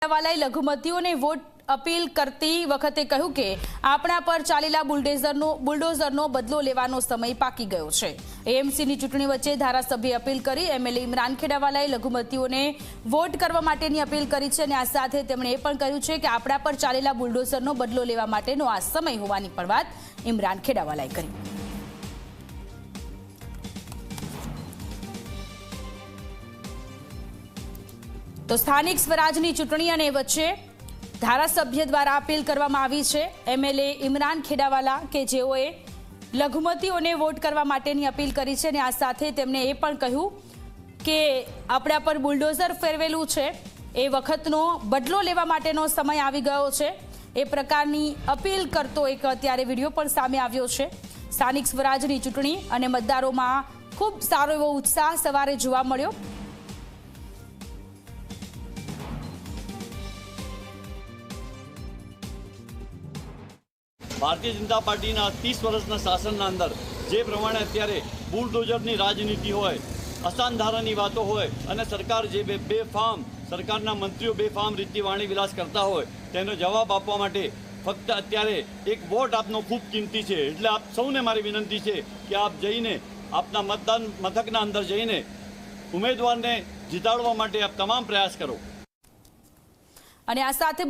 વાલાએ લઘુમતીઓને vote appeal કરતી વખતે કહ્યું કે આપણા પર ચાલેલા બુલડોઝરનો બદલો લેવાનો સમય પાકી ગયો છે। એએમસીની ચૂંટણી વચ્ચે ધારાસભ્યે અપીલ કરી। એમએલએ ઇમરાન ખેડાવાલાએ લઘુમતીઓને વોટ કરવા માટેની અપીલ કરી છે અને આ સાથે તેમણે એ પણ કહ્યું છે કે આપણા પર ચાલેલા બુલડોઝરનો બદલો લેવા માટેનો આ સમય હોવાની પણ વાત ઇમરાન ખેડાવાલાએ કરી। તો સ્થાનિક સ્વરાજની ચૂંટણી અને વચ્ચે ધારાસભ્ય દ્વારા અપીલ કરવામાં આવી છે। એમએલએ ઇમરાન ખેડાવાલા કે જેઓએ લઘુમતીઓને વોટ કરવા માટેની અપીલ કરી છે અને આ સાથે તેમણે એ પણ કહ્યું કે આપણા પર બુલડોઝર ફેરવેલું છે, એ વખતનો બદલો લેવા માટેનો સમય આવી ગયો છે। એ પ્રકારની અપીલ કરતો એક અત્યારે વિડીયો પણ સામે આવ્યો છે। સ્થાનિક સ્વરાજની ચૂંટણી અને મતદારોમાં ખૂબ સારો એવો ઉત્સાહ સવારે જોવા મળ્યો। भारतीय जनता पार्टी 30 वर्षना शासन अंदर जे प्रमाणे अत्यारे बुलडोजर राजनीति होय, असानधारानी बातों होय अने सरकार जे बेफाम सरकारना मंत्रीओ बेफाम रीति वाणी विलास करता होय तेनो जवाब आपवा माटे फक्त अत्यारे एक वोट आपनो खूब कीमती छे। एटले आप सौने मारी विनंती छे कि आप जईने आपना मतदान मथकना अंदर जईने उम्मीदवारने जीताडवा माटे आप तमाम प्रयास करो। અને આ સાથે